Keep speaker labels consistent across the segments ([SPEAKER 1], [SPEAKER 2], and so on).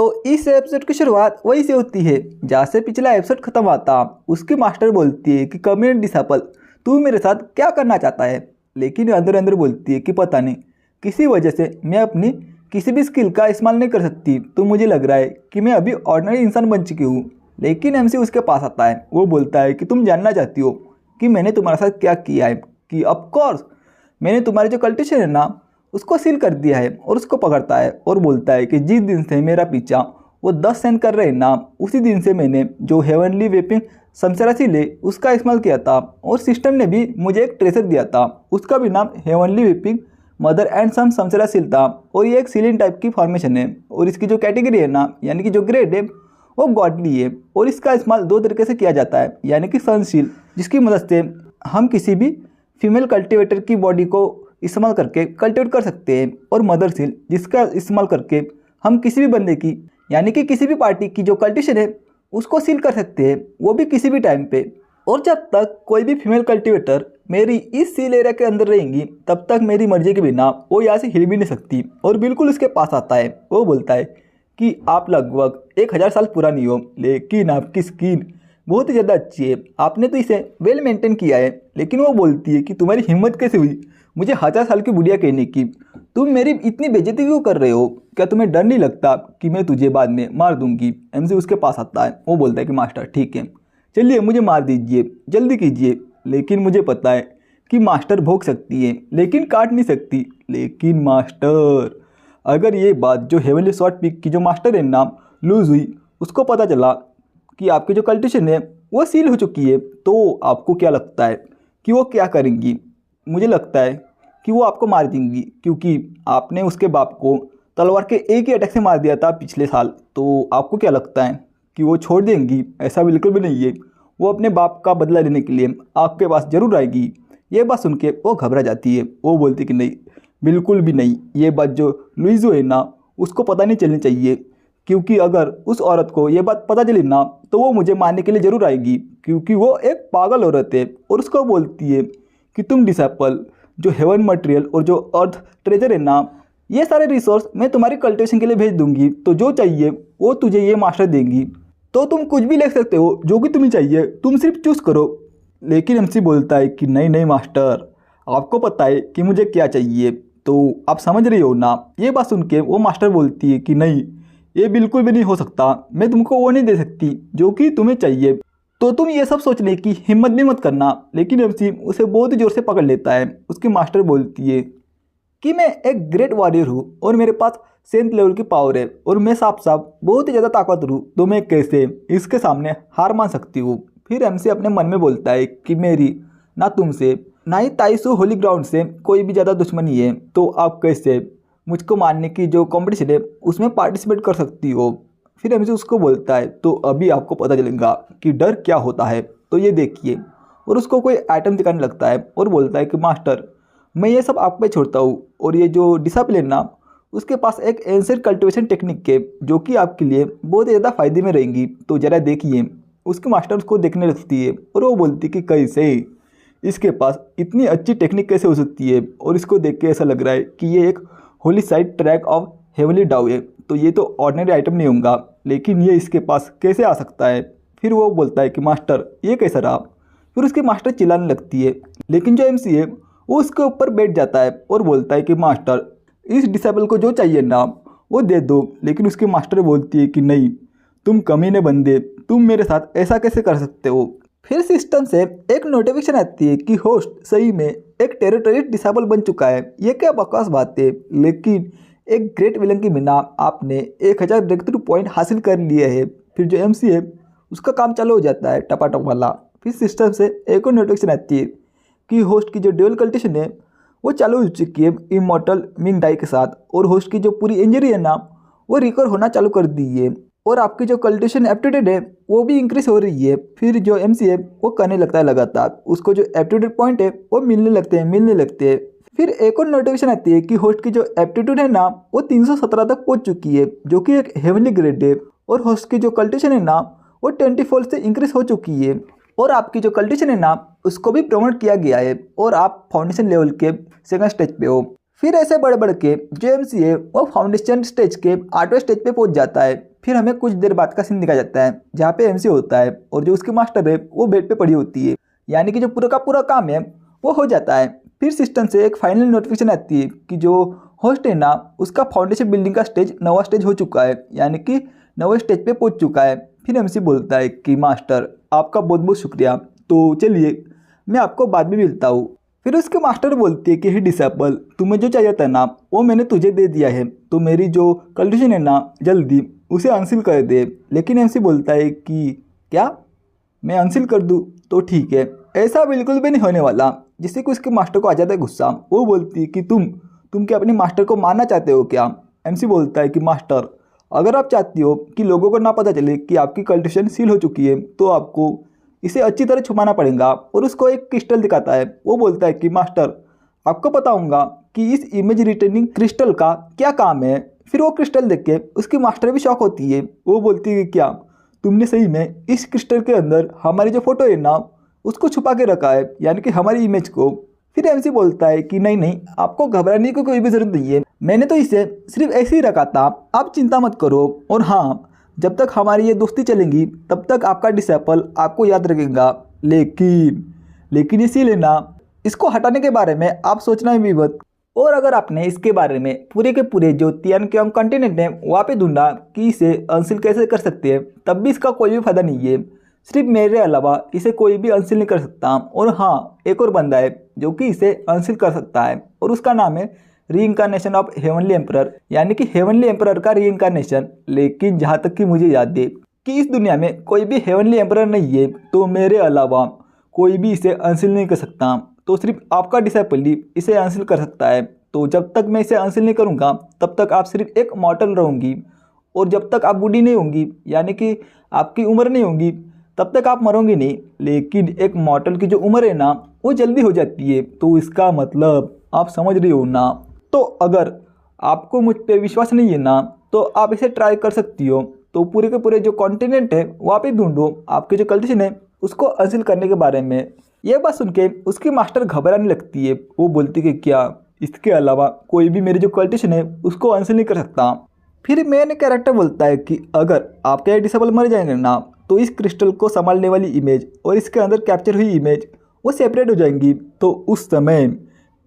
[SPEAKER 1] तो इस एपिसोड की शुरुआत वहीं से होती है जहाँ से पिछला एपिसोड खत्म हुआ था। उसकी मास्टर बोलती है कि कम्युनिटी डिसाइपल तू मेरे साथ क्या करना चाहता है, लेकिन अंदर अंदर बोलती है कि पता नहीं किसी वजह से मैं अपनी किसी भी स्किल का इस्तेमाल नहीं कर सकती, तो मुझे लग रहा है कि मैं अभी ऑर्डिनरी इंसान बन चुकी हूँ। लेकिन एमसी उसके पास आता है, वो बोलता है कि तुम जानना चाहती हो कि मैंने तुम्हारे साथ क्या किया है, कि ऑफकोर्स मैंने तुम्हारे जो कल्टिशन है ना उसको सील कर दिया है। और उसको पकड़ता है और बोलता है कि जिस दिन से मेरा पीछा वो 10 सेंड कर रहे हैं ना, उसी दिन से मैंने जो हेवनली वेपिंग समसेरा सील है उसका इस्तेमाल किया था, और सिस्टम ने भी मुझे एक ट्रेसर दिया था, उसका भी नाम heavenly weeping mother and son समसेरा सील था। और ये एक सीलिंग टाइप की फॉर्मेशन है, और इसकी जो कैटेगरी है ना यानी कि जो ग्रेड है वो गॉडली है। और इसका इस्तेमाल दो तरीके से किया जाता है, यानी कि सन सील जिसकी मदद से हम किसी भी फीमेल कल्टिवेटर की बॉडी को इस्तेमाल करके कल्टिवेट कर सकते हैं, और मदर सील जिसका इस्तेमाल करके हम किसी भी बंदे की यानी कि किसी भी पार्टी की जो कल्टिशन है उसको सील कर सकते हैं, वो भी किसी भी टाइम पे। और जब तक कोई भी फीमेल कल्टिवेटर मेरी इस सील एरिया के अंदर रहेंगी तब तक मेरी मर्जी के बिना वो यहाँ से हिल भी नहीं सकती। और बिल्कुल उसके पास आता है, वो बोलता है कि आप लगभग 1000 साल पुरानी हो, लेकिन आपकी स्किन बहुत ही ज़्यादा अच्छी है, आपने तो इसे वेल मेंटेन किया है। लेकिन वो बोलती है कि तुम्हारी हिम्मत कैसे हुई मुझे 1000 साल की बुढ़िया कहने की, तुम मेरी इतनी बेइज्जती क्यों कर रहे हो, क्या तुम्हें डर नहीं लगता कि मैं तुझे बाद में मार दूंगी। एमसी उसके पास आता है, वो बोलता है कि मास्टर ठीक है चलिए मुझे मार दीजिए, जल्दी कीजिए, लेकिन मुझे पता है कि मास्टर भोग सकती है लेकिन काट नहीं सकती। लेकिन मास्टर अगर ये बात जो हेवनली शॉर्ट पिक की जो मास्टर है नाम लूज हुई उसको पता चला कि आपकी जो कल्टिशन है वो सील हो चुकी है, तो आपको क्या लगता है कि वो क्या करेंगी। मुझे लगता है कि वो आपको मार देंगी, क्योंकि आपने उसके बाप को तलवार के एक ही अटैक से मार दिया था पिछले साल। तो आपको क्या लगता है कि वो छोड़ देंगी? ऐसा बिल्कुल भी नहीं है, वो अपने बाप का बदला लेने के लिए आपके पास ज़रूर आएगी। ये बात सुन के वो घबरा जाती है, वो बोलती कि नहीं बिल्कुल भी नहीं, ये बात जो लुइजो है ना उसको पता नहीं चलनी चाहिए, क्योंकि अगर उस औरत को ये बात पता चली ना तो वो मुझे मारने के लिए ज़रूर आएगी, क्योंकि वो एक पागल औरत है। और उसको बोलती है कि तुम डिसाइपल जो हेवन मटेरियल और जो अर्थ ट्रेजर है ना ये सारे रिसोर्स मैं तुम्हारी कल्टिवेशन के लिए भेज दूंगी, तो जो चाहिए वो तुझे ये मास्टर देंगी, तो तुम कुछ भी ले सकते हो जो कि तुम्हें चाहिए, तुम सिर्फ चूज़ करो। लेकिन एमसी बोलता है कि नहीं नहीं मास्टर, आपको पता है कि मुझे क्या चाहिए, तो आप समझ रही हो ना। ये बात सुन के वो मास्टर बोलती है कि नहीं ये बिल्कुल भी नहीं हो सकता, मैं तुमको वो नहीं दे सकती जो कि तुम्हें चाहिए, तो तुम ये सब सोचने की हिम्मत भी मत करना। लेकिन एमसी उसे बहुत ही ज़ोर से पकड़ लेता है। उसकी मास्टर बोलती है कि मैं एक ग्रेट वॉरियर हूँ और मेरे पास 7th लेवल की पावर है, और मैं साफ साफ बहुत ही ज़्यादा ताकतवर हूँ, तो मैं कैसे इसके सामने हार मान सकती हूँ। फिर एमसी अपने मन में बोलता है कि मेरी ना तुमसे ना ही ताइसू होली ग्राउंड से कोई भी ज़्यादा दुश्मनी है, तो आप कैसे मुझको मारने की जो कॉम्पिटिशन है उसमें पार्टिसिपेट कर सकती हो। फिर एमसी उसको बोलता है तो अभी आपको पता चलेगा कि डर क्या होता है, तो ये देखिए। और उसको कोई आइटम दिखाने लगता है और बोलता है कि मास्टर मैं ये सब आप पे छोड़ता हूँ, और ये जो डिसिप्लिन ना उसके पास एक एंशिएंट कल्टिवेशन टेक्निक है जो कि आपके लिए बहुत ही ज़्यादा फायदे में रहेंगी, तो ज़रा देखिए। उसके मास्टर उसको देखने लगती है और वो बोलती है कि कैसे इसके पास इतनी अच्छी टेक्निक कैसे हो सकती है, और इसको देख के ऐसा लग रहा है कि ये एक Holi side track of heavenly डाउ है, तो ये तो ऑर्डिनरी आइटम नहीं होगा, लेकिन ये इसके पास कैसे आ सकता है। फिर वो बोलता है कि मास्टर ये कैसा रहा। फिर उसकी मास्टर चिल्लाने लगती है, लेकिन जो एमसी है वो उसके ऊपर बैठ जाता है और बोलता है कि मास्टर इस डिसेबल को जो चाहिए ना वो दे दो। लेकिन उसकी मास्टर बोलती है कि नहीं तुम कमीने बंदे, तुम मेरे साथ ऐसा कैसे कर सकते हो। फिर सिस्टम से एक नोटिफिकेशन आती है कि होस्ट सही में एक टेरिटरी डिसेबल बन चुका है। ये क्या बकवास बात है, लेकिन एक ग्रेट विलन के बिना आपने 1000 ब्रेक थ्रू पॉइंट हासिल कर लिए है। फिर जो एमसी है उसका काम चालू हो जाता है टपाटप वाला। फिर सिस्टम से एक और नोटिफिकेशन आती है कि होस्ट की जो ड्यूअल कल्टिवेशन है वो चालू हो चुकी है इमॉर्टल मिंग डाई के साथ, और होस्ट की जो पूरी इंजरी है ना वो रिकवर होना चालू कर दी है, और आपकी जो कल्टिवेशन एप्टीट्यूड है वो भी इंक्रीज हो रही है। फिर जो एमसी है वो करने लगता है लगातार, उसको जो एप्टीट्यूड पॉइंट है वो मिलने लगते हैं। फिर एक और नोटिफिकेशन आती है कि होस्ट की जो एप्टीट्यूड है ना वो 317 तक पहुंच चुकी है, जो कि एक हेवनली ग्रेड है, और होस्ट की जो कल्टिवेशन है ना वो 24 से इंक्रीज हो चुकी है, और आपकी जो कल्टिवेशन है ना उसको भी प्रमोट किया गया है, और आप फाउंडेशन लेवल के 2nd स्टेज पे हो। फिर ऐसे बढ़ के जो एमसी है वो फाउंडेशन स्टेज के 8वें स्टेज पे पहुंच जाता है। फिर हमें कुछ देर बाद का सीन दिखाया जाता है जहाँ पे एमसी होता है और जो उसकी मास्टर है वो बेड पे पड़ी होती है, यानी कि जो पूरा का पूरा काम है वो हो जाता है। फिर सिस्टम से एक फाइनल नोटिफिकेशन आती है कि जो होस्ट है ना उसका फाउंडेशन बिल्डिंग का स्टेज नवा स्टेज हो चुका है, यानी कि नवे स्टेज पे पहुंच चुका है। फिर एमसी बोलता है कि मास्टर आपका बहुत बहुत शुक्रिया, तो चलिए मैं आपको बाद में मिलता हूँ। फिर उसके मास्टर बोलती है कि हे डिसेबल, तुम्हें जो चाहिए था ना वो मैंने तुझे दे दिया है, तो मेरी जो कंडीशन है ना जल्दी उसे अनसील कर दे। लेकिन एमसी बोलता है कि क्या मैं अनसील कर दूँ? तो ठीक है, ऐसा बिल्कुल भी नहीं होने वाला। जिससे कि उसके मास्टर को आ जाता है गुस्सा। वो बोलती है कि तुम क्या अपने मास्टर को मारना चाहते हो क्या? एमसी बोलता है कि मास्टर अगर आप चाहती हो कि लोगों को ना पता चले कि आपकी कंडीशन सील हो चुकी है तो आपको इसे अच्छी तरह छुपाना पड़ेगा। और उसको एक क्रिस्टल दिखाता है। वो बोलता है कि मास्टर आपको बताऊंगा कि इस इमेज रिटर्निंग क्रिस्टल का क्या काम है। फिर वो क्रिस्टल देख के उसकी मास्टर भी शॉक होती है। वो बोलती है कि क्या तुमने सही में इस क्रिस्टल के अंदर हमारी जो फोटो है ना उसको छुपा के रखा है, यानी कि हमारी इमेज को? फिर एमसी बोलता है कि नहीं नहीं, आपको घबराने की कोई भी ज़रूरत नहीं है, मैंने तो इसे सिर्फ ऐसे ही रखा था, आप चिंता मत करो। और हाँ, जब तक हमारी ये दोस्ती चलेगी तब तक आपका डिसेबल आपको याद रखेगा। लेकिन इसीलिए ना इसको हटाने के बारे में आप सोचना भी मत। और अगर आपने इसके बारे में पूरे के पूरे जो तियान के कंटिनेंट है वहाँ पे ढूंढा कि इसे अनसील कैसे कर सकते हैं, तब भी इसका कोई भी फायदा नहीं है। सिर्फ मेरे अलावा इसे कोई भी अनसील नहीं कर सकता। और हाँ, एक और बंदा है जो कि इसे अनसील कर सकता है और उसका नाम है रीइंकारनेशन ऑफ हेवनली एम्परर, यानी कि हेवनली एम्परर का रीइंकारनेशन। लेकिन जहाँ तक कि मुझे याद है कि इस दुनिया में कोई भी हेवनली एम्परर नहीं है, तो मेरे अलावा कोई भी इसे अनसील नहीं कर सकता। तो सिर्फ आपका डिसेबल ही इसे अनसील कर सकता है। तो जब तक मैं इसे अनसील नहीं करूँगा तब तक आप सिर्फ एक मॉर्टल रहूँगी। और जब तक आप बूढ़ी नहीं होंगी, यानी कि आपकी उम्र नहीं होगी, तब तक आप मरोगे नहीं। लेकिन एक मॉर्टल की जो उम्र है ना वो जल्दी हो जाती है। तो इसका मतलब आप समझ रही हो ना? तो अगर आपको मुझ पे विश्वास नहीं है ना तो आप इसे ट्राई कर सकती हो। तो पूरे के पूरे जो कॉन्टिनेंट है वहाँ पे ढूंढो आपके जो कंडीशन है उसको अनसील करने के बारे में। यह बात सुन के उसकी मास्टर घबराने लगती है। वो बोलती कि क्या इसके अलावा कोई भी मेरी जो कंडीशन है उसको अनसील नहीं कर सकता? फिर मेन कैरेक्टर बोलता है कि अगर आपके डिसेबल मर जाएंगे ना तो इस क्रिस्टल को संभालने वाली इमेज और इसके अंदर कैप्चर हुई इमेज वो सेपरेट हो जाएंगी। तो उस समय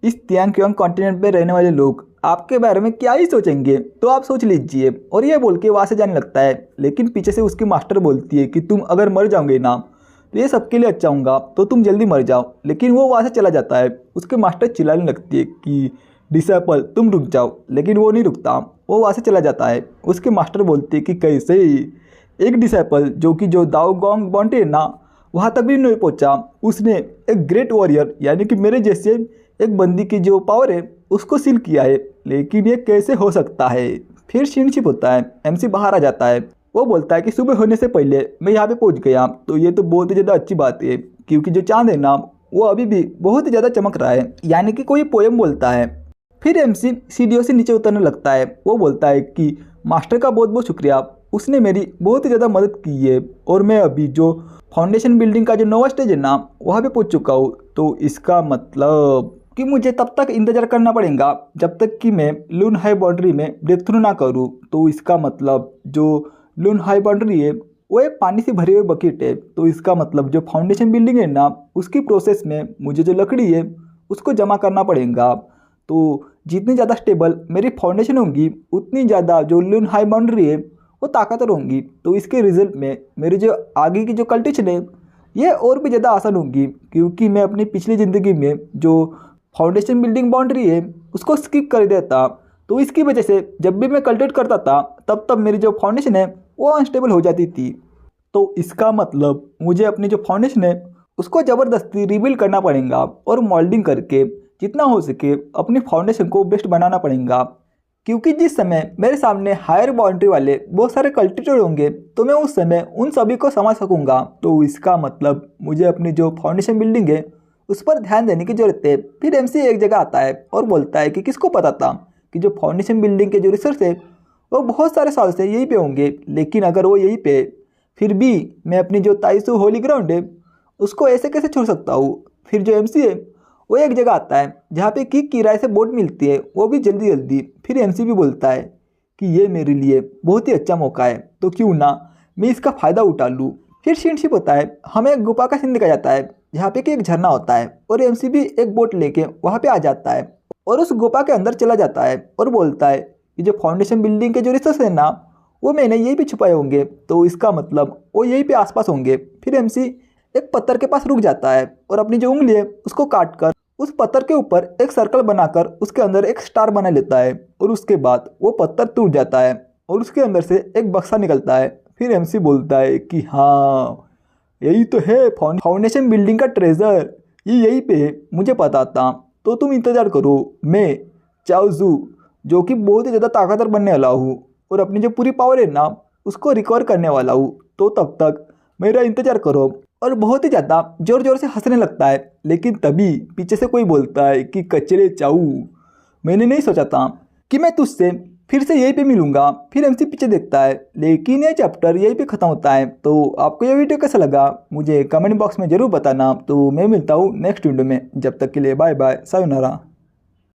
[SPEAKER 1] इस तियांग कॉन्टिनेंट पे रहने वाले लोग आपके बारे में क्या ही सोचेंगे, तो आप सोच लीजिए। और ये बोल के वहाँ से जाने लगता है। लेकिन पीछे से उसकी मास्टर बोलती है कि तुम अगर मर जाओगे ना तो ये सबके लिए अच्छा होगा, तो तुम जल्दी मर जाओ। लेकिन वो वहाँ से चला जाता है। उसके मास्टर चिल्लाने लगती है कि डिसेबल तुम रुक जाओ, लेकिन वो नहीं रुकता, वो वहाँ से चला जाता है। उसके मास्टर बोलते हैं कि कैसे एक डिसेबल जो कि जो दाओ गोंग बॉन्टे है ना वहाँ तक भी नहीं पहुँचा, उसने एक ग्रेट वॉरियर यानी कि मेरे जैसे एक बंदी की जो पावर है उसको सील किया है। लेकिन ये कैसे हो सकता है? फिर शिप होता है। एमसी बाहर आ जाता है। वो बोलता है कि सुबह होने से पहले मैं यहाँ पे पहुँच गया, तो ये तो बहुत ही ज़्यादा अच्छी बात है, क्योंकि जो चांद है ना वो अभी भी बहुत ही ज़्यादा चमक रहा है, यानी कि कोई पोएम बोलता है। फिर एमसी सीढ़ियों से नीचे उतरने लगता है। वो बोलता है कि मास्टर का बहुत बहुत शुक्रिया, उसने मेरी बहुत ही ज़्यादा मदद की है और मैं अभी जो फाउंडेशन बिल्डिंग का जो नवा स्टेज है ना वहाँ पे पहुँच चुका हूँ। तो इसका मतलब कि मुझे तब तक इंतज़ार करना पड़ेगा जब तक कि मैं लून हाई बाउंड्री में ब्रेक थ्रू ना करूँ। तो इसका मतलब जो लून हाई बाउंड्री है वो एक पानी से भरे हुए बकेट है। तो इसका मतलब जो फाउंडेशन बिल्डिंग है ना उसकी प्रोसेस में मुझे जो लकड़ी है उसको जमा करना पड़ेगा। तो जितनी ज़्यादा स्टेबल मेरी फाउंडेशन होंगी उतनी ज़्यादा जो लून हाई बाउंड्री है वो ताकतवर होंगी। तो इसके रिजल्ट में मेरी जो आगे की जो कल्टीशन है ये और भी ज़्यादा आसान होगी, क्योंकि मैं अपनी पिछली ज़िंदगी में जो फाउंडेशन बिल्डिंग बाउंड्री है उसको स्किप कर देता। तो इसकी वजह से जब भी मैं कल्टिवेट करता था तब मेरी जो फाउंडेशन है वो अनस्टेबल हो जाती थी। तो इसका मतलब मुझे अपनी जो फाउंडेशन है उसको ज़बरदस्ती रिबिल्ड करना पड़ेगा और मोल्डिंग करके जितना हो सके अपनी फाउंडेशन को बेस्ट बनाना पड़ेगा। क्योंकि जिस समय मेरे सामने हायर बाउंड्री वाले बहुत सारे कल्टिवेटर होंगे तो मैं उस समय उन सभी को समझ सकूंगा। तो इसका मतलब मुझे अपनी जो फाउंडेशन बिल्डिंग है उस पर ध्यान देने की जरूरत है। फिर एमसी एक जगह आता है और बोलता है कि किसको पता था कि जो फाउंडेशन बिल्डिंग के जो रिसर्च है वो बहुत सारे साल से यहीं पे होंगे, लेकिन अगर वो यहीं पे फिर भी मैं अपनी जो ताइसो होली ग्राउंड है उसको ऐसे कैसे छोड़ सकता हूँ। फिर जो एमसी है वो एक जगह आता है जहाँ पे की किराए से बोट मिलती है, वो भी जल्दी जल्दी। फिर एमसी भी बोलता है कि ये मेरे लिए बहुत ही अच्छा मौका है, तो क्यों ना मैं इसका फ़ायदा उठा लूँ। फिर सीनशिप होता है, हमें एक गुफा का सीन दिखाया जाता है जहाँ पे कि एक झरना होता है और एमसी भी एक बोट लेके वहाँ पे आ जाता है और उस गुफा के अंदर चला जाता है और बोलता है कि जो फाउंडेशन बिल्डिंग के जो रिसोर्स है ना वो मैंने यहीं पे छुपाए होंगे, तो इसका मतलब वो यहीं पे आसपास होंगे। फिर एमसी एक पत्थर के पास रुक जाता है और अपनी जो उंगली है उसको काट कर उस पत्थर के ऊपर एक सर्कल बनाकर उसके अंदर एक स्टार बना लेता है और उसके बाद वो पत्थर टूट जाता है और उसके अंदर से एक बक्सा निकलता है। फिर एमसी बोलता है कि हाँ यही तो है फाउंडेशन बिल्डिंग का ट्रेजर, ये यहीं पे है, मुझे पता था। तो तुम इंतज़ार करो, मैं चाओजू जो कि बहुत ही ज़्यादा ताकतवर बनने वाला हूँ और अपनी जो पूरी पावर है ना उसको रिकवर करने वाला हूँ, तो तब तक मेरा इंतज़ार करो। और बहुत ही ज़्यादा ज़ोर ज़ोर से हंसने लगता है, लेकिन तभी पीछे से कोई बोलता है कि कचरे चाऊ, मैंने नहीं सोचा था कि मैं तुझसे फिर से यहीं पे मिलूंगा। फिर एमसी पीछे देखता है, लेकिन ये चैप्टर यहीं पे ख़त्म होता है। तो आपको ये वीडियो कैसा लगा मुझे कमेंट बॉक्स में ज़रूर बताना। तो मैं मिलता हूँ नेक्स्ट वीडियो में, जब तक के लिए बाय बाय, सायोनारा।